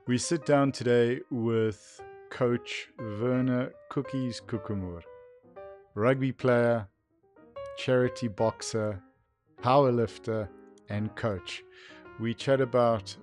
We sit down today with Coach Werner Koekemoer, rugby player, charity boxer, powerlifter, and coach. We chat about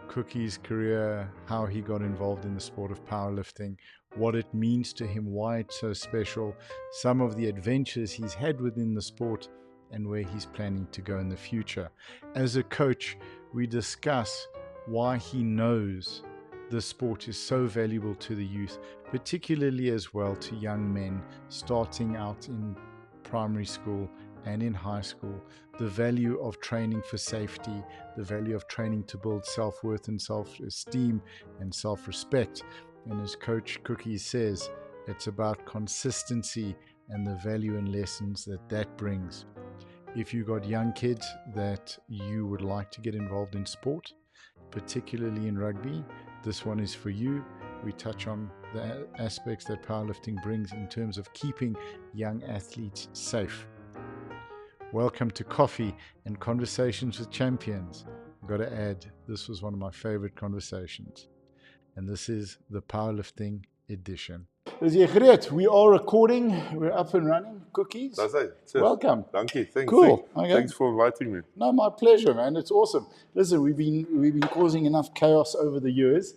Koeke's career, how he got involved in the sport of powerlifting, what it means to him, why it's so special, some of the adventures he's had within the sport, and where he's planning to go in the future. As a coach, we discuss why he knows the sport is so valuable to the youth, particularly as well to young men starting out in primary school and in high school, the value of training for safety, the value of training to build self-worth and self-esteem and self-respect. And as Coach Koekies says, it's about consistency and the value and lessons that brings. If you've got young kids that you would like to get involved in sport, particularly in rugby, this one is for you. We touch on the aspects that powerlifting brings in terms of keeping young athletes safe. Welcome to Coffee and Conversations with Champions. I've got to add, this was one of my favorite conversations. And this is the Powerlifting Edition. Is jy gereed? We are recording. We're up and running. Koekies. That's it. Welcome. Thank you. Thanks. Cool. Okay. Thanks for inviting me. No, my pleasure, man. It's awesome. Listen, we've been causing enough chaos over the years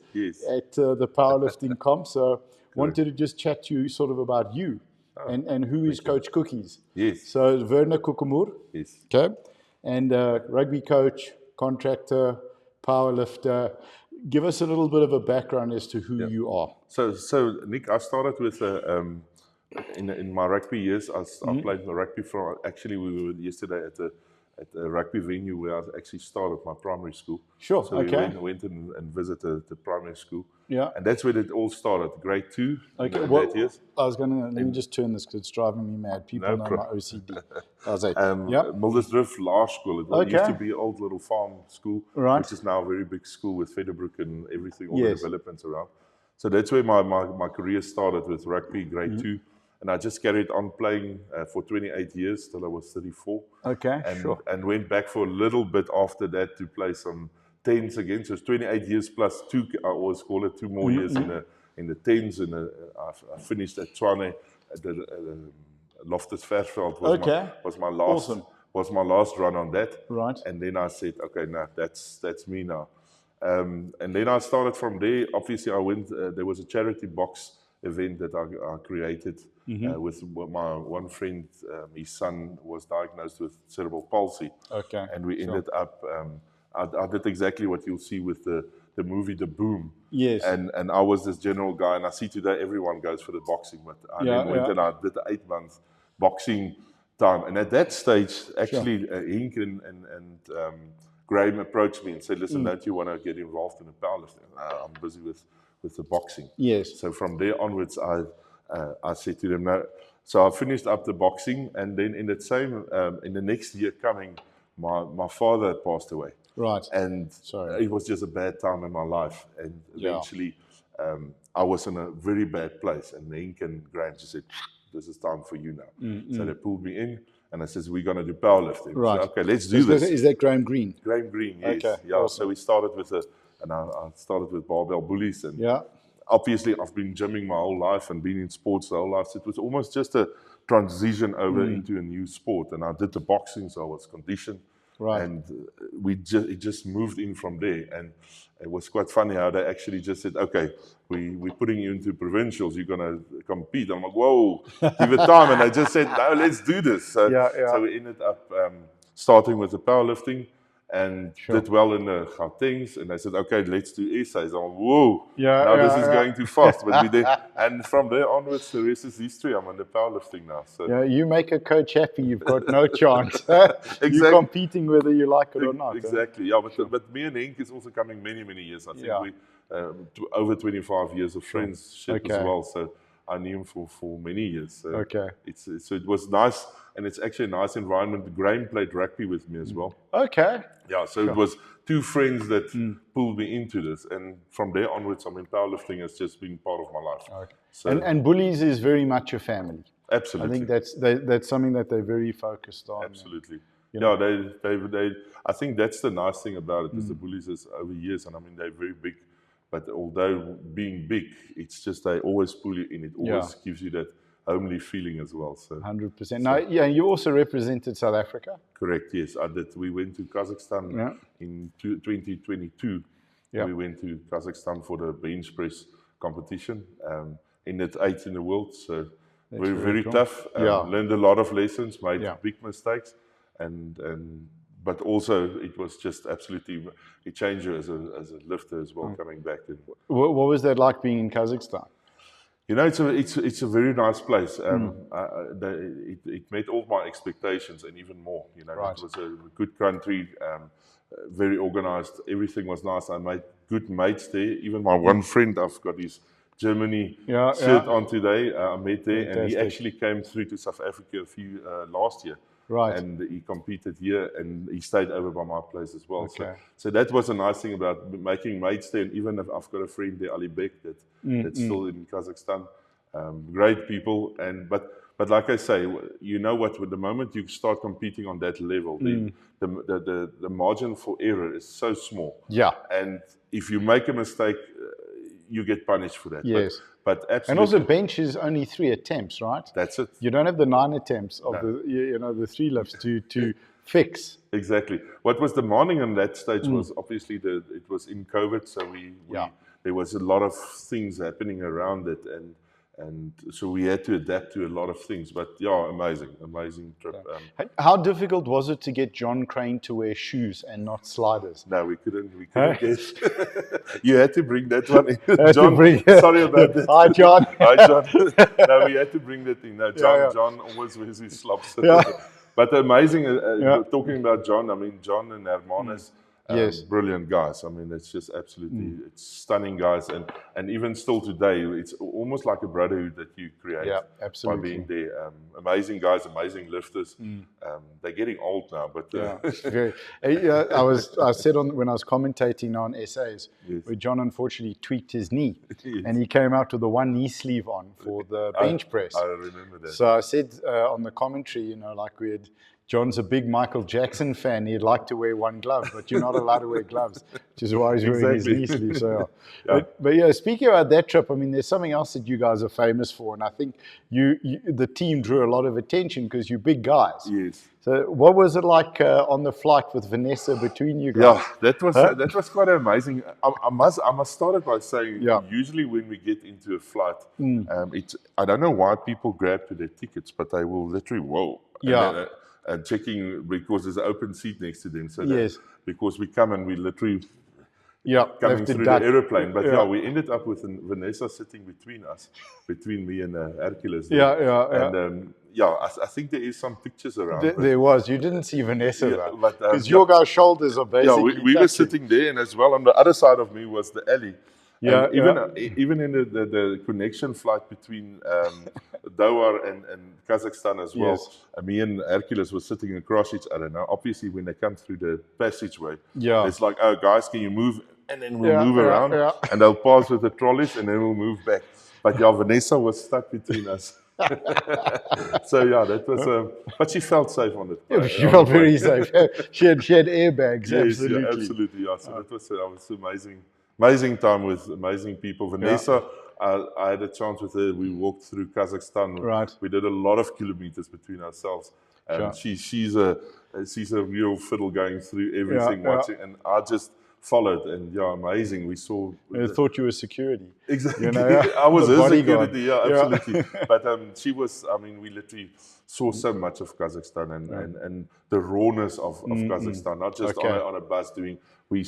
at the powerlifting comp. So wanted to just chat to you sort of about you and who is Coach Koekies. Yes. So Werner Koekemoer. Yes. Okay. And rugby coach, contractor, powerlifter. Give us a little bit of a background as to who you are. So Nick, I started with in my rugby years. I played the rugby from. Actually, we were yesterday at a rugby venue where I actually started my primary school. Sure. So okay. we went and visited the primary school. Yeah. And that's where it all started. Grade 2. Okay. That years. Let me just turn this because it's driving me mad. People know my OCD. I was like, Mildersdrift Laerskool. It used to be an old little farm school, which is now a very big school with Federbrook and everything, all the developments around. So that's where my career started with rugby, grade 2. And I just carried on playing for 28 years till I was 34. Okay, and went back for a little bit after that to play some tens again. So it's 28 years plus 2, I always call it 2 more years in the tens. And I finished at Tshwane at the Loftus Versveld was my last run on that. Right. And then I said, okay, now that's me now. And then I started from there. Obviously, I went. There was a charity box event that I created with my one friend. His son was diagnosed with cerebral palsy. Okay. And we ended up. I did exactly what you'll see with the movie The Boom. Yes. And I was this general guy, and I see today everyone goes for the boxing, but I then went and I did the 8-month boxing time. And at that stage, actually, Hink and Graham approached me and said, listen, don't you want to get involved in the powerlifting? I'm busy with the boxing. Yes. So from there onwards, I said to them, no. So I finished up the boxing, and then in the next year coming, my father had passed away. Right. And it was just a bad time in my life. And eventually, I was in a very bad place. And Hink and Graham just said, this is time for you now. So they pulled me in. And I said, we're going to do powerlifting. Right. So, okay, let's do this. Is that Graham Green? Graham Green, yes. Okay. Yeah. Awesome. So we started I started with barbell bullies. And obviously, I've been gymming my whole life and been in sports the whole life. So it was almost just a transition over into a new sport. And I did the boxing, so I was conditioned. Right. And it just moved in from there. And it was quite funny how they actually just said, okay, we're putting you into provincials, you're going to compete. I'm like, whoa, give it time. And they just said, no, let's do this. So we ended up starting with the powerlifting and did well in the Gautengs. And they said, okay, let's do essays. I'm like, whoa, this is going too fast. But we did. And from there onwards, the rest is history. I'm in the powerlifting now. So. Yeah, you make a coach happy, you've got no chance. Exactly. You're competing whether you like it or not. Exactly, but me and Hink is also coming many, many years. I think we over 25 years of friendship as well. So I knew him for many years. So so it was nice, and it's actually a nice environment. Graham played rugby with me as well. Okay. Yeah, so it was 2 friends that pulled me into this, and from there onwards, I mean, powerlifting has just been part of my life. Okay. So, and bullies is very much a family. Absolutely. I think that's something that they're very focused on. Absolutely. They I think that's the nice thing about it is the bullies is over years, and I mean they're very big, but But although being big, it's just they always pull you in. It always gives you that homely feeling as well. So 100%. Now, you also represented South Africa. Correct. Yes, I did. We went to Kazakhstan in 2022. We went to Kazakhstan for the bench press competition. Ended 8th in the world, so very cool. Tough. Learned a lot of lessons, made big mistakes, but also it was just absolutely a changer as a lifter as well, coming back. What was that like being in Kazakhstan? You know, it's a very nice place. It met all my expectations and even more. You know, it was a good country, very organized. Everything was nice. I made good mates there. Even my one friend, I've got his Germany shirt on today. I met there, and he actually came through to South Africa last year. Right. And he competed here, and he stayed over by my place as well. Okay. So that was a nice thing about making mates there. And even if I've got a friend there, Ali Bek, that's still in Kazakhstan. Great people, but like I say, you know what? With the moment you start competing on that level, the margin for error is so small. Yeah. And if you make a mistake, you get punished for that. Yes. But absolutely. And also bench is only 3 attempts, right? That's it. You don't have the 9 attempts of the 3 lifts to fix. Exactly. What was demanding on that stage was obviously it was in COVID, so there was a lot of things happening around it, and so we had to adapt to a lot of things. But amazing trip. How difficult was it to get John Crane to wear shoes and not sliders? No, we couldn't guess. You had to bring that one in. John, sorry about that. Hi, John. Hi, John. No, we had to bring that in. No, John always wears his slops. But amazing, talking about John, I mean, John and Hermanes, brilliant guys. I mean, it's just absolutely, it's stunning guys. And even still today, it's almost like a brotherhood that you create by being there. Amazing guys, amazing lifters. They're getting old now, but... I said when I was commentating on essays, where John unfortunately tweaked his knee, and he came out with the one knee sleeve on for the bench press. I remember that. So I said on the commentary, like John's a big Michael Jackson fan. He'd like to wear one glove, but you're not allowed to wear gloves, which is why he's wearing his knee sleeve. So, but speaking about that trip, I mean, there's something else that you guys are famous for, and I think the team drew a lot of attention because you're big guys. Yes. So, what was it like on the flight with Vanessa between you guys? Yeah, that was quite amazing. I must start it by saying, usually when we get into a flight, I don't know why people grab to their tickets, but they will literally and checking because there's an open seat next to them. So because we come and we literally coming through the aeroplane. But we ended up with Vanessa sitting between me and Hercules. And I think there is some pictures around. There was. You didn't see Vanessa though, because your guys' shoulders are basically. We were sitting there, and as well on the other side of me was the alley. Even in the connection flight between Doha and Kazakhstan as well, me and Hercules were sitting across each other. Now, obviously, when they come through the passageway, it's like, oh, guys, can you move? And then we'll move around, and they'll pass with the trolleys, and then we'll move back. But Vanessa was stuck between us. So that was. But she felt safe on it. She felt very safe. She had airbags. Yes, absolutely. So that was amazing time with amazing people. Vanessa, I had a chance with her. We walked through Kazakhstan. Right. We did a lot of kilometers between ourselves. And she's a real fiddle going through everything, watching, and I just followed. And amazing. We saw. I thought you were security. Exactly. I was her security. Absolutely. But she was. I mean, we literally saw so much of Kazakhstan and the rawness of Kazakhstan. Not just on a bus doing. We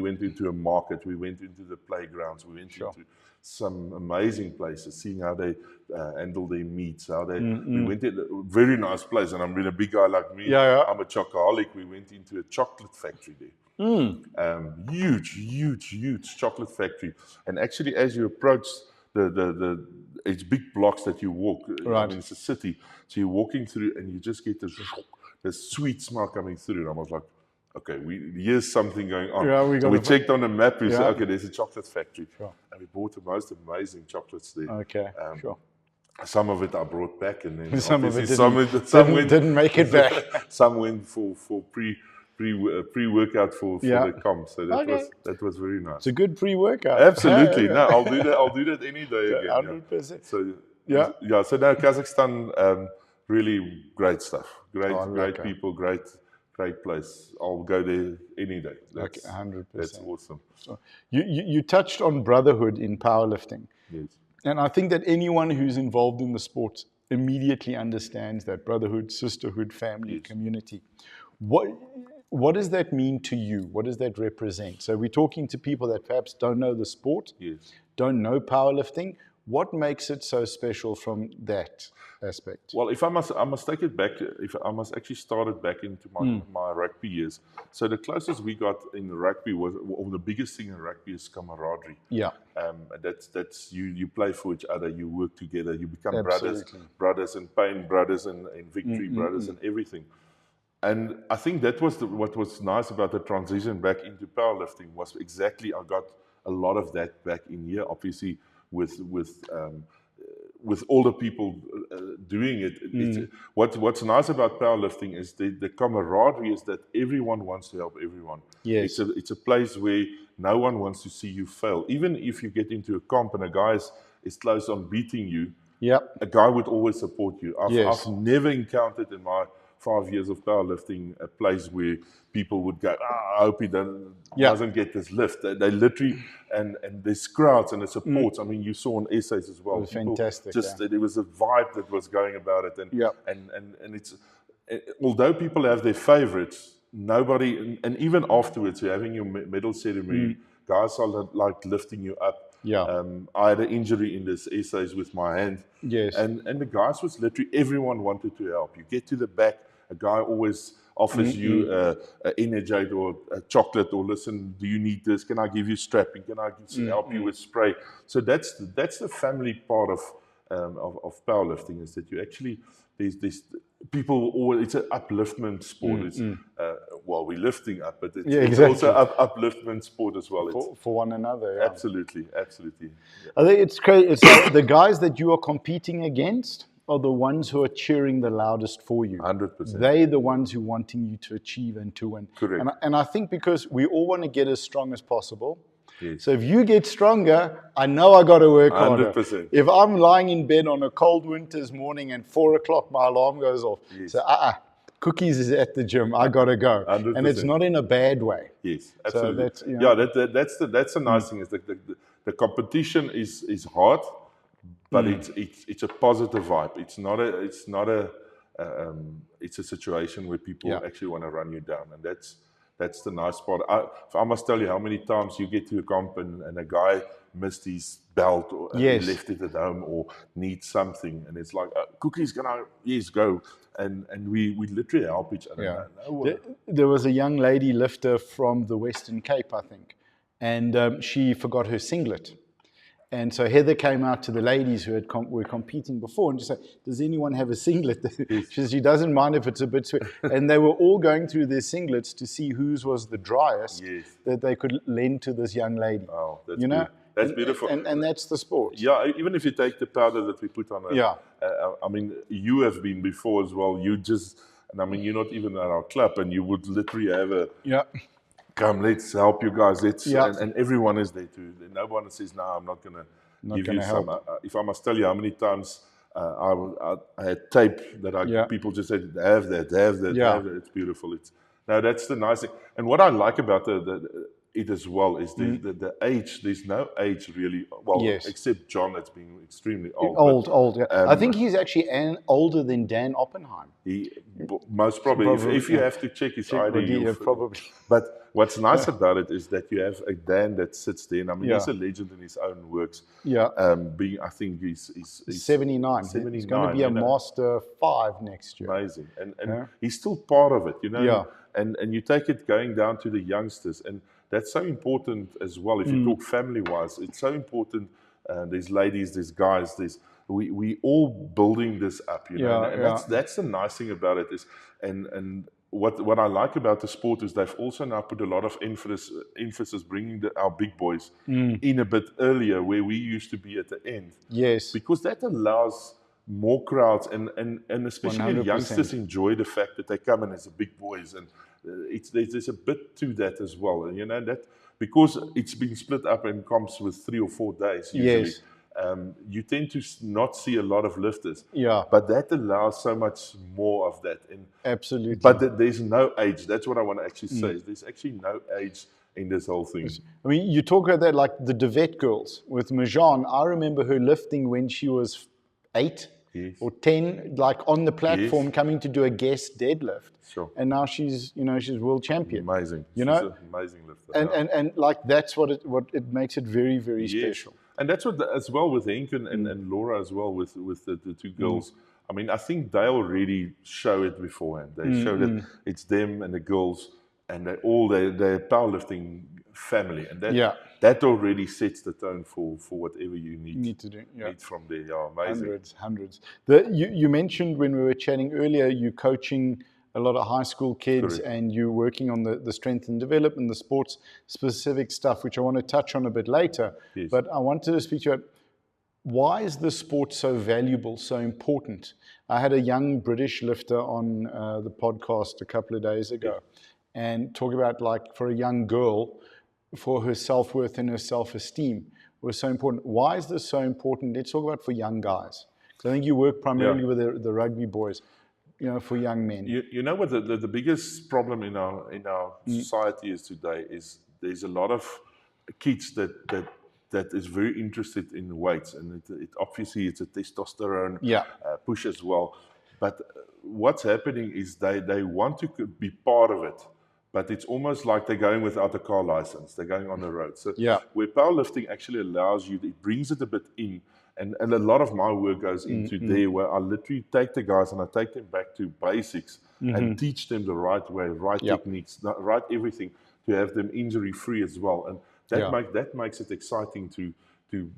went into a market, we went into the playgrounds, we went into some amazing places, seeing how they handle their meats, we went to a very nice place, and I'm really a big guy like me, I'm a chocoholic. We went into a chocolate factory there. Huge chocolate factory. And actually, as you approach it's big blocks that you walk, I mean, it's a city, so you're walking through and you just get this sweet smell coming through, and I was like, okay, here's something going on. So we checked on the map. We said, okay, there's a chocolate factory. Sure. And we bought the most amazing chocolates there. Okay, Some of it I brought back, and then some of it didn't make it back. Some went for pre-workout for Yeah. the comp. So Okay. that was very nice. It's a good pre-workout. Absolutely. No, I'll do that. I'll do that any day again. 100%. So Yeah. yeah. So now Kazakhstan, really great stuff. Great, Oh, great okay. people. Great place. I'll go there any day. Okay, 100%. That's awesome. So you touched on brotherhood in powerlifting. Yes. And I think that anyone who's involved in the sport immediately understands that brotherhood, sisterhood, family, Yes. community. What does that mean to you? What does that represent? So we're talking to people that perhaps don't know the sport, Yes. don't know powerlifting. What makes it so special from that aspect? Well, I must take it back. If I must actually start it back into my rugby years. So the closest we got in rugby or the biggest thing in rugby is camaraderie. Yeah. That's you play for each other, you work together, you become Absolutely. brothers in pain, brothers in victory, brothers in everything. And I think that was what was nice about the transition back into powerlifting was exactly I got a lot of that back in here. Obviously, with all the people doing it. What's nice about powerlifting is the camaraderie is that everyone wants to help everyone. Yes. It's a place where no one wants to see you fail. Even if you get into a comp and a guy is close on beating you, a guy would always support you. I've never encountered in my 5 years of powerlifting a place where people would go, I hope he doesn't get this lift. They literally, and there's crowds and the supports. I mean, you saw on essays as well. It was fantastic. There was a vibe that was going about it. And it's, although people have their favorites, nobody, and even afterwards, you're having your medal ceremony, guys are like lifting you up. I had an injury in this essays with my hand. Yes. And the guys was literally, everyone wanted to help. You get to the back, a guy always offers you an Energite or a chocolate, or listen, do you need this? Can I give you strapping? Can I help you with spray? So that's the family part of powerlifting, is that you actually, there's people always, it's an upliftment sport. It's well, we're lifting up, but it's also upliftment sport as well. For one another. Absolutely. I think it's crazy. It's like the guys that you are competing against are the ones who are cheering the loudest for you. 100%. They're the ones who are wanting you to achieve and to win. Correct. And I think because we all want to get as strong as possible. Yes. So if you get stronger, I know I got to work harder. 100%. If I'm lying in bed on a cold winter's morning and 4 o'clock my alarm goes off, so Koekies is at the gym, I got to go. 100%. And it's not in a bad way. Yes, absolutely. So that's the nice thing, is that the competition is hard, but it's a positive vibe. It's a situation where people actually want to run you down, and that's the nice part. I must tell you how many times you get to a comp and a guy missed his belt, or he left it at home, or needs something, and it's like, Koekies, can I? Yes, go. And we literally help each other. Yeah. There was a young lady lifter from the Western Cape, I think, and she forgot her singlet. And so Heather came out to the ladies who were competing before and just said, does anyone have a singlet? She says she doesn't mind if it's a bit sweat. And they were all going through their singlets to see whose was the driest that they could lend to this young lady. Oh, that's good. That's beautiful. And that's the sport. Yeah, even if you take the powder that we put on it. I mean, you have been before as well. You're not even at our club, and you would literally have a... Come, let's help you guys. And everyone is there too. No one says, no, I'm not going to give you some. If I must tell you how many times I had tape that people just said, have that. It's beautiful. That's the nice thing. And what I like about it as well is the age. There's no age really. Well, except John, that's been extremely old. Old. I think he's actually older than Dan Oppenheim. He most probably. If you have to check his ID, probably. But what's nice about it is that you have a Dan that sits there, and I mean, he's a legend in his own works. I think he's 79. He's going to be a Master 5 next year. Amazing, and he's still part of it, you know. And you take it going down to the youngsters, and that's so important as well. If you talk family-wise, it's so important. There's ladies, there's guys, we all building this up, you know. And that's the nice thing about it is, and what I like about the sport is they've also now put a lot of emphasis bringing our big boys in a bit earlier, where we used to be at the end. Yes, because that allows more crowds, and especially 100%. youngsters enjoy the fact that they come in as the big boys, and there's a bit to that as well, and that because it's been split up in comps with 3 or 4 days usually. Yes. You tend to not see a lot of lifters, Yeah. but that allows so much more of that. And Absolutely. but there's no age. That's what I want to actually say. There's actually no age in this whole thing. I mean, you talk about that like the Devet girls with Majan. I remember her lifting when she was 8 Yes. or 10, like on the platform, Yes. coming to do a guest deadlift. Sure. And now she's world champion. Amazing. You She's know? an amazing lifter. And like that's what it makes it very, very special. And that's what as well with Henk and Laura as well with the 2 girls. I mean, I think they already show it beforehand. They show that it's them and the girls, and they're powerlifting family, and that already sets the tone for whatever you need to do. need from there. Yeah, amazing. Hundreds. You mentioned when we were chatting earlier, you coaching a lot of high school kids. Correct. And you're working on the strength and development, the sports specific stuff, which I want to touch on a bit later. Yes. But I wanted to speak to you about why is the sport so valuable, so important? I had a young British lifter on the podcast a couple of days ago, and talk about like for a young girl, for her self-worth and her self-esteem was so important. Why is this so important? Let's talk about for young guys. So I think you work primarily with the rugby boys, for young men. You know what the biggest problem in our society is today is there's a lot of kids that is very interested in weights, and it obviously it's a testosterone push as well. But what's happening is they want to be part of it, but it's almost like they're going without a car license. They're going on the road. So where powerlifting actually allows you, it brings it a bit in. And a lot of my work goes into there, where I literally take the guys and I take them back to basics and teach them the right way, right techniques, right everything, to have them injury free as well. And that makes it exciting to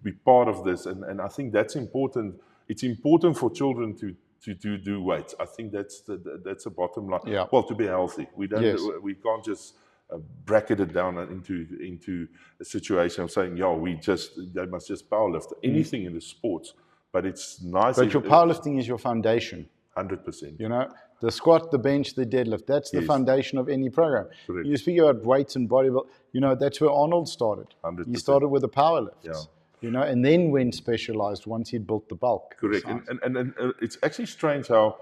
be part of this. And I think that's important. It's important for children to do weights. I think that's a bottom line. Yeah. Well, to be healthy, we can't just bracket it down into a situation of saying, they must just powerlift anything in the sports. But it's nice. But your powerlifting is your foundation. 100%. The squat, the bench, the deadlift. That's the foundation of any program. Correct. You speak about weights and bodybuilding. That's where Arnold started. 100%. He started with the powerlifts. Yeah. And then went specialized once he'd built the bulk. Correct. And it's actually strange how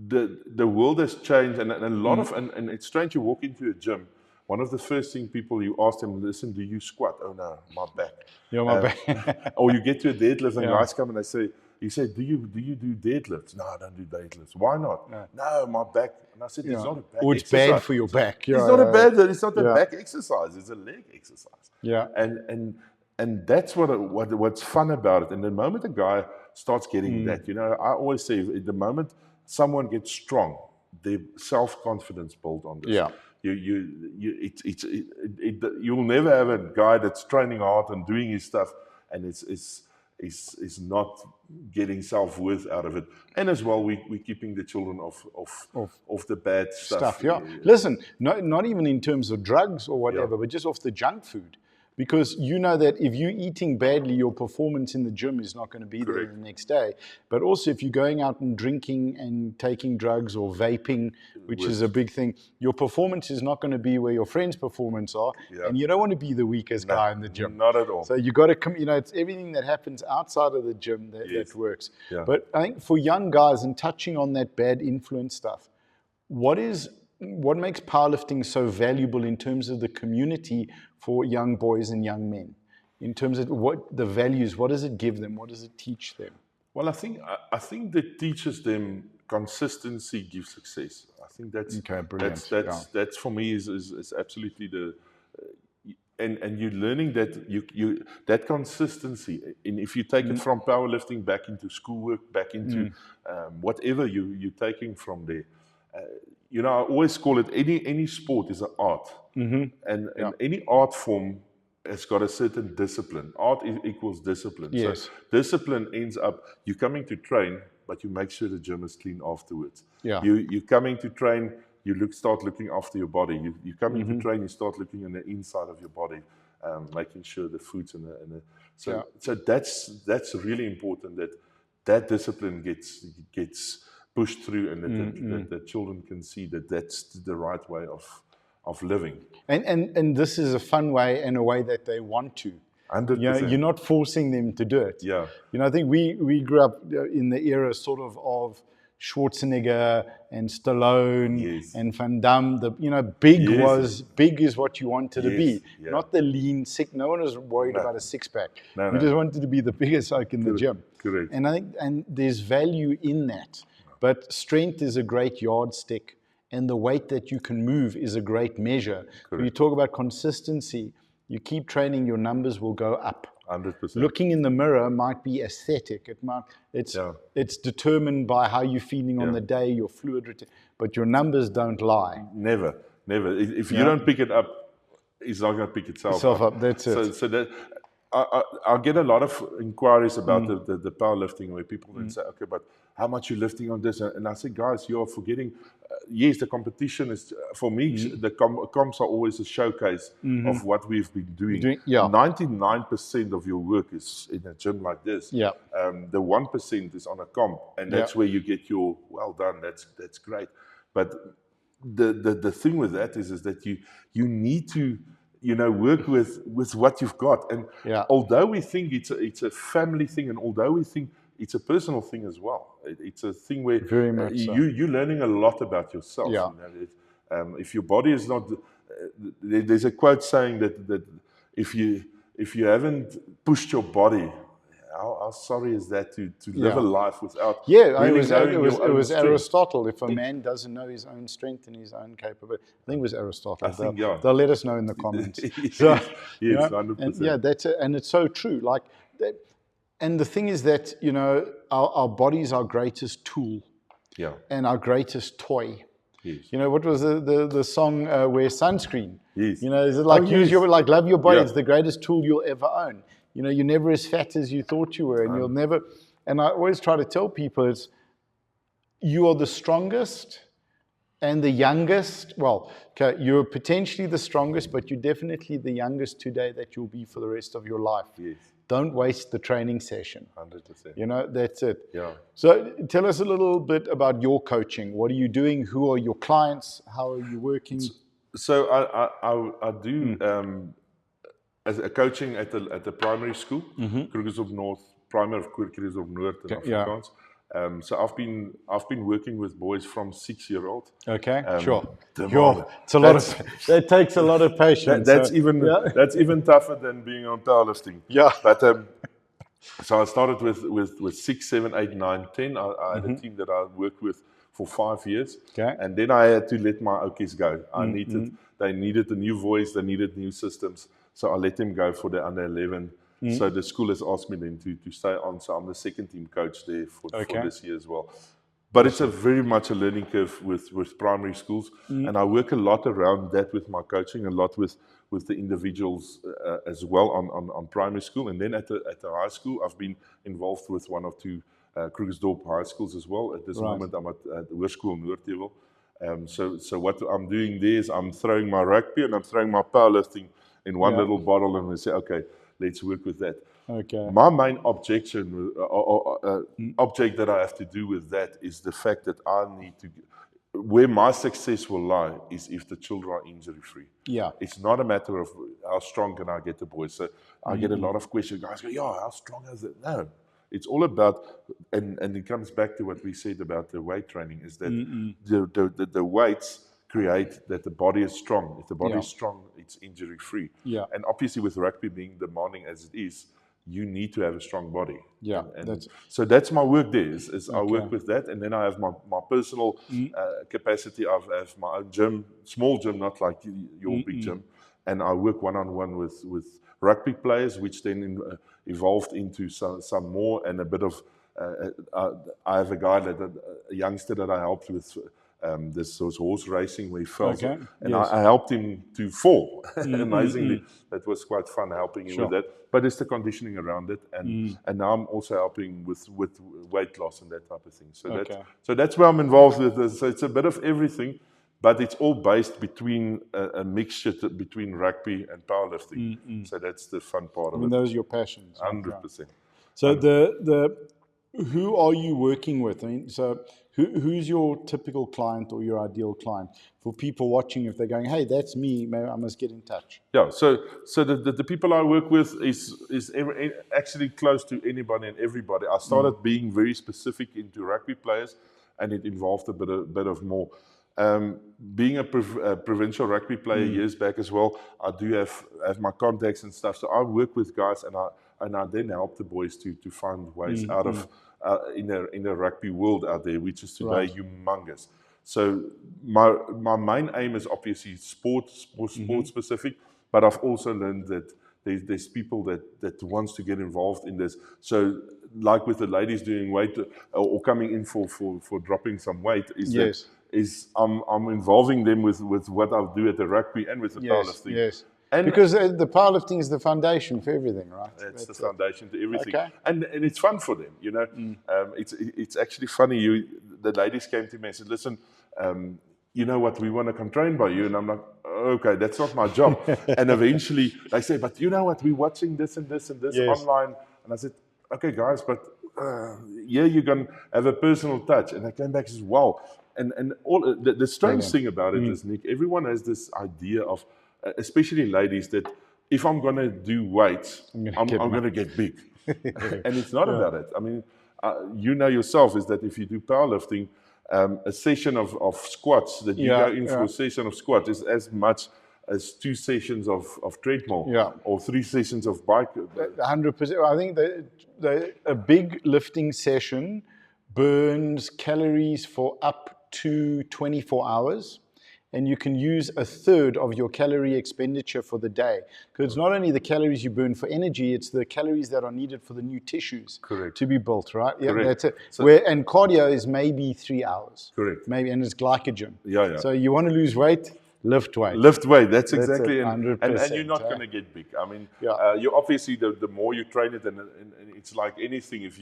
the world has changed, and a lot of and it's strange. You walk into a gym, one of the first things people you ask them, listen, do you squat? Oh no, my back. My back. Or you get to a deadlift and guys come and they say, do you do deadlifts? No, I don't do deadlifts. Why not? No, my back. And I said, it's not a back it's exercise. Bad for your back. It's not a back exercise. It's a leg exercise. Yeah. And that's what's fun about it. And the moment a guy starts getting that, I always say, the moment someone gets strong, their self-confidence builds on this. Yeah. You'll never have a guy that's training hard and doing his stuff, and is not getting self-worth out of it. And as well, we're keeping the children off the bad stuff. Listen, not even in terms of drugs or whatever, but just off the junk food. Because you know that if you're eating badly, your performance in the gym is not going to be there the next day. But also if you're going out and drinking and taking drugs or vaping, which is a big thing, your performance is not going to be where your friends' performance are. Yeah. And you don't want to be the weakest guy in the gym. Not at all. So you got to it's everything that happens outside of the gym that works. Yeah. But I think for young guys, and touching on that bad influence stuff, what makes powerlifting so valuable in terms of the community for young boys and young men? In terms of what the values, what does it give them? What does it teach them? Well, I think that teaches them consistency gives success. I think that's brilliant. That's for me is absolutely the and you're learning that you that consistency. And if you take it from powerlifting back into schoolwork, back into whatever you're taking from there. I always call it any sport is an art, and any art form has got a certain discipline. Art equals discipline. Yes. So discipline ends up you coming to train, but you make sure the gym is clean afterwards. Yeah. You coming to train, you start looking after your body. You coming to train, you start looking on the inside of your body, making sure the food's in the. So that's really important that discipline gets pushed through, and that the children can see that that's the right way of living. And this is a fun way and a way that they want to. 100%. You're not forcing them to do it. Yeah. I think we grew up in the era sort of Schwarzenegger and Stallone Yes. and Van Damme. Big Yes. big is what you wanted to be, Yeah. not the lean, sick. No one was worried about a six pack. No, we just wanted to be the biggest like in the gym. Correct. And I think there's value in that. But strength is a great yardstick, and the weight that you can move is a great measure. When you talk about consistency, you keep training, your numbers will go up. 100%. Looking in the mirror might be aesthetic. It's determined by how you're feeling on the day, your fluid retention, but your numbers don't lie. Never. If you don't pick it up, it's not going to pick itself up. That's it. So that I get a lot of inquiries about the powerlifting, where people then say, okay, but how much you lifting on this? And I say, guys, you are forgetting. Yes, the competition is, for me, the comps are always a showcase of what we've been doing. 99% of your work is in a gym like this. Yeah. The 1% is on a comp, and that's where you get your well done. That's great. But the thing with that is that you need to work with what you've got. And although we think it's a family thing, and although we think it's a personal thing as well, it's a thing where very much so. You're learning a lot about yourself. Yeah. If your body is not, there's a quote saying that if you haven't pushed your body, how sorry is that to live a life without really knowing your own it was strength? Aristotle. If a man doesn't know his own strength and his own capability, I think it was Aristotle. I think, they'll let us know in the comments. Yes, 100%. That's it, and it's so true. Like, and the thing is that our body's our greatest tool, and our greatest toy. Yes. What was the song Wear Sunscreen? Yes. Is it like love your body? Yeah. It's the greatest tool you'll ever own. You're never as fat as you thought you were, and you'll never. And I always try to tell people, you are the strongest and the youngest. Well, okay, you're potentially the strongest, but you're definitely the youngest today that you'll be for the rest of your life. Yes. Don't waste the training session. 100%. That's it. Yeah. So tell us a little bit about your coaching. What are you doing? Who are your clients? How are you working? So I do as a coaching at the primary school, Koekies op North, primary of Koekies op Noord in Afrikaans. So I've been working with boys from 6-year-old. Okay, sure. It's a lot of. That takes a lot of patience. That's even tougher than being on powerlifting. Yeah. But so I started with 6, 7, 8, 9, 10. I had a team that I worked with for 5 years. Okay. And then I had to let my Okies go. They needed a new voice. They needed new systems. So I let them go for the under 11. So the school has asked me then to stay on. So I'm the second team coach there for this year as well. But it's a very much a learning curve with primary schools. And I work a lot around that with my coaching, a lot with the individuals as well on primary school. And then at the high school, I've been involved with 1 or 2 Krugersdorp high schools as well. At this moment, I'm at the Hoërskool Noordheuwel. So what I'm doing there is I'm throwing my rugby and I'm throwing my powerlifting in one little bottle, and we say, okay, let's work with that. Okay. My main object that I have to do with that is the fact that I need to, where my success will lie is if the children are injury free. Yeah. It's not a matter of how strong can I get the boys. So I get a lot of questions. Guys go, how strong is it? No. It's all about, and it comes back to what we said about the weight training, is that the weights create that the body is strong. If the body is strong, it's injury free. Yeah. And obviously with rugby being demanding as it is, you need to have a strong body. Yeah. So that's my work there. Is I work with that, and then I have my personal capacity. I have my own gym, small gym, not like your big gym, and I work one-on-one with rugby players, which then evolved into some more and a bit of. I have a youngster that I helped with. This was horse racing where he fell, and I helped him to fall. Amazingly, that was quite fun helping him with that. But it's the conditioning around it, and now I'm also helping with weight loss and that type of thing. So that's where I'm involved with this. So it's a bit of everything, but it's all based between a mixture between rugby and powerlifting. So that's the fun part of it. And those are your passions. 100%. So who are you working with? I mean, so who's your typical client or your ideal client for people watching? If they're going, hey, that's me, maybe I must get in touch. Yeah, so the people I work with is actually close to anybody and everybody. I started being very specific into rugby players, and it involved a bit of more. Being a provincial rugby player years back as well, I do have my contacts and stuff. So I work with guys, and I then help the boys to find ways out of in the rugby world out there, which is today humongous. So my main aim is obviously sport specific, but I've also learned that there's people that wants to get involved in this. So like with the ladies doing weight or coming in for dropping some weight, I'm involving them with what I do at the rugby and with the powerlifting. Yes. And because the powerlifting is the foundation for everything, right? That's the foundation to everything. Okay. And it's fun for them, you know. It's actually funny. The ladies came to me and said, listen, you know what, we want to come train by you. And I'm like, okay, that's not my job. And eventually they say, but you know what, we're watching this and this and this online. And I said, okay, guys, but yeah, you're going to have a personal touch. And they came back and said, wow. And all the strange thing about it is, Nick, everyone has this idea of, especially ladies, that if I'm going to do weights, I'm going to get big. And it's not about it. I mean, you know yourself is that if you do powerlifting, a session of squats, that you go in for a session of squats is as much as 2 sessions of treadmill or 3 sessions of bike. 100%. I think a big lifting session burns calories for up to 24 hours. And you can use a third of your calorie expenditure for the day. Because it's not only the calories you burn for energy, it's the calories that are needed for the new tissues to be built, right? Yeah, that's it. And cardio is maybe 3 hours. Correct. Maybe, and it's glycogen. Yeah. So you want to lose weight, lift weight. Lift weight, that's exactly it. 100%, and you're not going to get big. I mean, you obviously, the more you train it, and it's like anything, if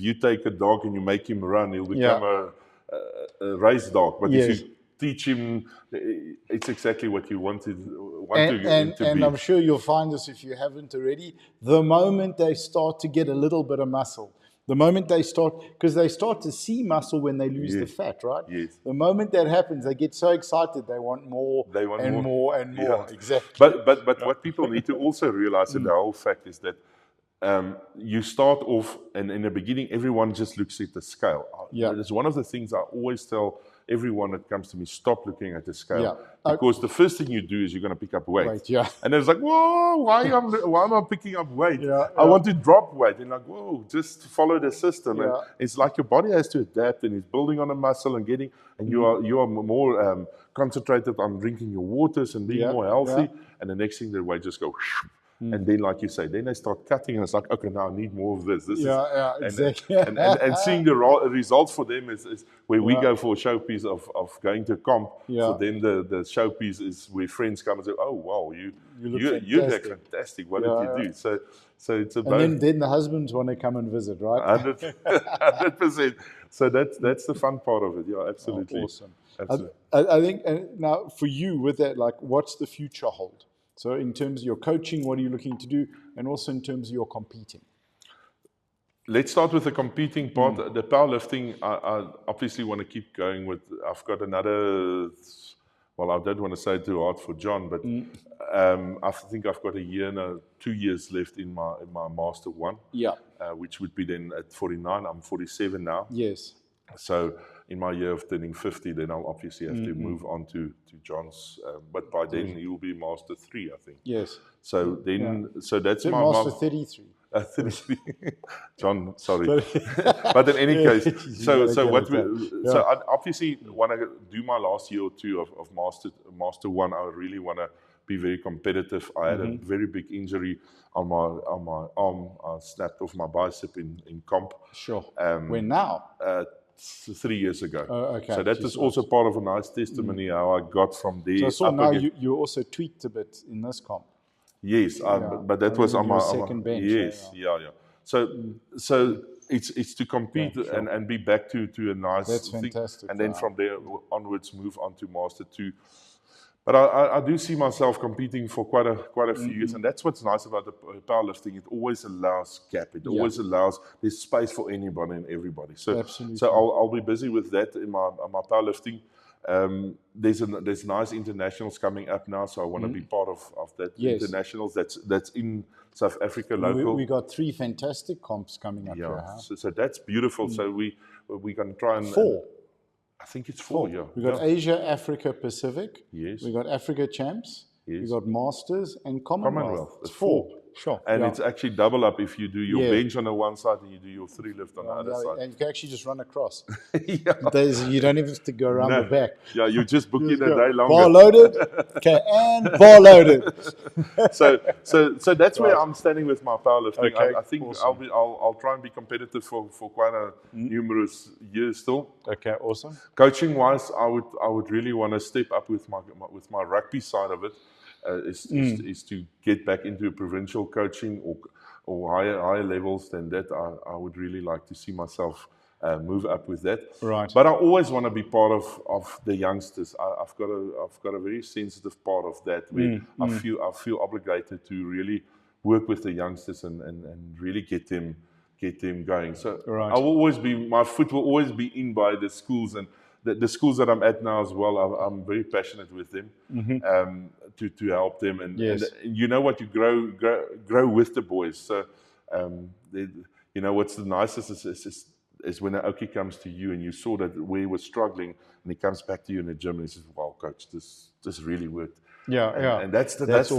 you take a dog and you make him run, he'll become a race dog. But if you teach him, it's exactly what you want to be. And I'm sure you'll find this if you haven't already. The moment they start to get a little bit of muscle, the moment they start, because they start to see muscle when they lose the fat, right? Yes. The moment that happens, they get so excited, they want more and more. Yeah. Exactly. But what people need to also realize in the whole fact is that you start off, and in the beginning, everyone just looks at the scale. It's one of the things I always tell everyone that comes to me, stop looking at the scale. Because the first thing you do is you're going to pick up weight. And it's like, whoa, why am I picking up weight? I want to drop weight. And like, whoa, just follow the system. And it's like your body has to adapt, and it's building on a muscle and you are more concentrated on drinking your waters and being more healthy. And the next thing, the weight just goes. And then, like you say, then they start cutting, and it's like, okay, now I need more of this. Exactly. And seeing the results for them is where we go for a showpiece of going to comp. So then the showpiece is where friends come and say, oh, wow, you look fantastic. What did you do? So it's about... And then the husbands want to come and visit, right? 100%. So that's the fun part of it. Yeah, absolutely. Oh, awesome. Absolutely. I think, and now for you with that, like, what's the future hold? So in terms of your coaching, what are you looking to do? And also in terms of your competing? Let's start with the competing part. The powerlifting, I obviously want to keep going with. I've got another, well, I don't want to say too hard for John, but I think I've got 2 years left in my Master 1. Which would be then at 49. I'm 47 now. Yes. So in my year of turning 50, then I'll obviously have to move on to John's. But by then he will be Master 3, I think. Yes. So then, so that's my Master 33. 33. John, sorry. But in any case, so I obviously want to do my last year or two of Master 1. I really want to be very competitive. I had a very big injury on my arm. I snapped off my bicep in comp. Sure. When now? 3 years ago. Okay. So that is also part of a nice testimony how I got from there. So I saw now you also tweaked a bit in this comp. Yes, but that was on my second bench. Yes, yeah. So it's to compete and be back to a nice That's thing. fantastic. And then from there onwards move on to Master 2. But I do see myself competing for quite a few years, and that's what's nice about the powerlifting. It always allows gap. It always allows there's space for anybody and everybody. So Absolutely. so I'll be busy with that in my powerlifting. There's nice internationals coming up now, so I want to be part of that internationals. That's in South Africa local. We got 3 fantastic comps coming up here. Huh? So that's beautiful. So we can try and 4. I think it's 4. Yeah, we got Asia, Africa, Pacific. Yes. We got Africa champs. Yes. We got Masters and Commonwealth. It's 4. Sure. And it's actually double up if you do your bench on the one side and you do your 3 lift on the other side. And you can actually just run across. You don't even have to go around the back. Yeah, you just book in a day longer. Bar loaded. Okay, and bar loaded. So that's where I'm standing with my powerlifting. Okay, I think awesome. I'll try and be competitive for quite a numerous years still. Okay, awesome. Coaching wise, I would really want to step up with my rugby side of it. Is to get back into provincial coaching or higher levels than that. I would really like to see myself move up with that. Right. But I always want to be part of the youngsters. I've got a very sensitive part of that where I feel obligated to really work with the youngsters and really get them going. So I will always my foot will always be in by the schools and the schools that I'm at now as well. I'm very passionate with them to help them and you know what, you grow with the boys. So what's the nicest is when an Okie comes to you and you saw that where he was struggling and he comes back to you in the gym and he says, "Wow, coach, this really worked." And that's the nice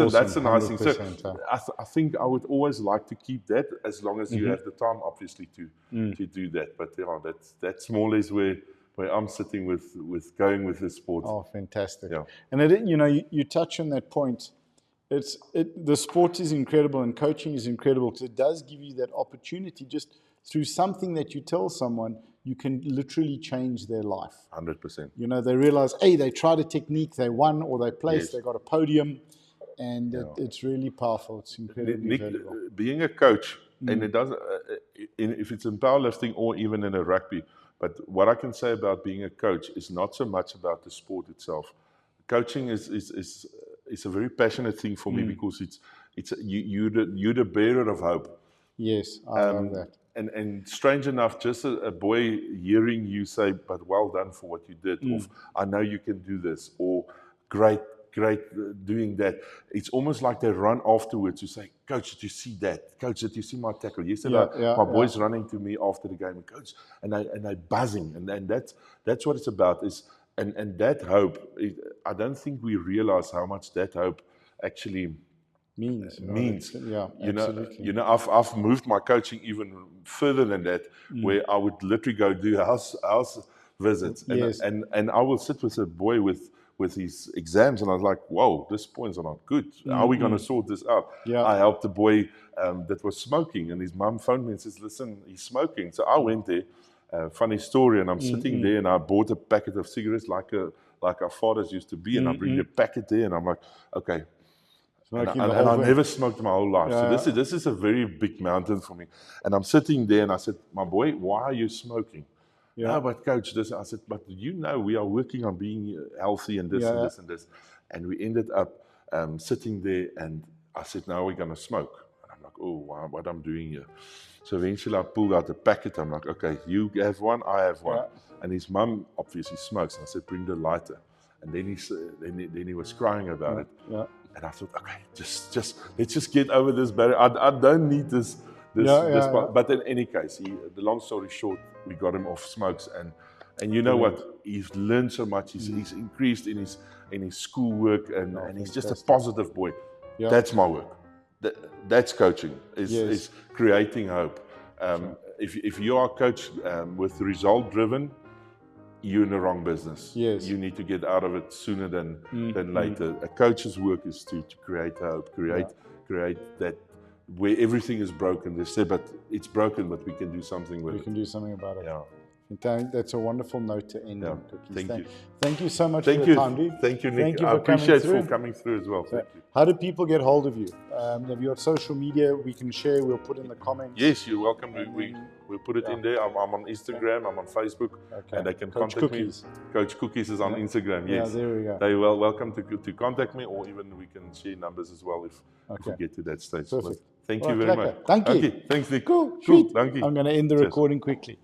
thing. So I think I would always like to keep that as long as you have the time, obviously, to do that. But that's more or less where I'm sitting with going with this sport. Oh, fantastic! Yeah. And you touch on that point. The sport is incredible and coaching is incredible because it does give you that opportunity. Just through something that you tell someone, you can literally change their life. 100%. They realize, hey, they tried a technique, they won, or they placed, they got a podium, and it's really powerful. It's incredibly valuable. Being a coach, and it doesn't, if it's in powerlifting or even in a rugby. But what I can say about being a coach is not so much about the sport itself. Coaching is a very passionate thing for me because you're the bearer of hope. Yes, I love that. And strange enough, just a boy hearing you say, "But well done for what you did," or "I know you can do this," or "Great doing that." It's almost like they run afterwards to say, "Coach, did you see that? Coach, did you see my tackle?" Yesterday, my boys running to me after the game, "Coach," and they buzzing, and that's what it's about. And that hope, I don't think we realize how much that hope actually means. Absolutely. I've moved my coaching even further than that, where I would literally go do house visits, and I will sit with a boy with his exams, and I was like, "Whoa, these points are not good. How are we going to sort this out?" I helped a boy that was smoking, and his mum phoned me and says, "Listen, he's smoking." So I went there. Funny story, and I'm sitting there, and I bought a packet of cigarettes like our fathers used to be, and I bring the packet there, and I'm like, "Okay." And I never smoked my whole life. So this is a very big mountain for me. And I'm sitting there and I said, "My boy, why are you smoking?" "No, but coach, this." I said, "But we are working on being healthy and this and this and this." And we ended up sitting there and I said, "Now we're going to smoke." And I'm like, "Oh, wow, what I'm doing here." So eventually I pulled out the packet. I'm like, "Okay, you have one, I have one." And his mum obviously smokes. And I said, "Bring the lighter." And then he was crying about it. And I thought, okay, let's just get over this barrier. I don't need this part. But in any case, the long story short, we got him off smokes, and you know what? He's learned so much. He's increased in his schoolwork, and he's just a positive boy. That's my work. That's coaching. Is creating hope. If you are a coach with result driven, you're in the wrong business. You need to get out of it sooner than later. A coach's work is to create hope, create that where everything is broken. They say, but it's broken, but we can do something with it. We can do something about it. That's a wonderful note to end on, Koekies. Thank you. Thank you so much Thank for you. your time, dude. Thank you, Nick. Thank you I for appreciate coming for coming through as well. Thank you. How do people get hold of you? Have you got social media we can share? We'll put in the comments. Yes, you're welcome. We'll put it in there. I'm on Instagram. I'm on Facebook. Okay. And they can Coach contact Koekies. me. Coach Koekies is on Instagram. Yes. Yeah, there we go. They're welcome to contact me, or even we can share numbers as well if we get to that stage. Perfect. Thank you very much. Thank you. Okay. Thanks, Nick. Cool. Thank you. I'm going to end the recording quickly.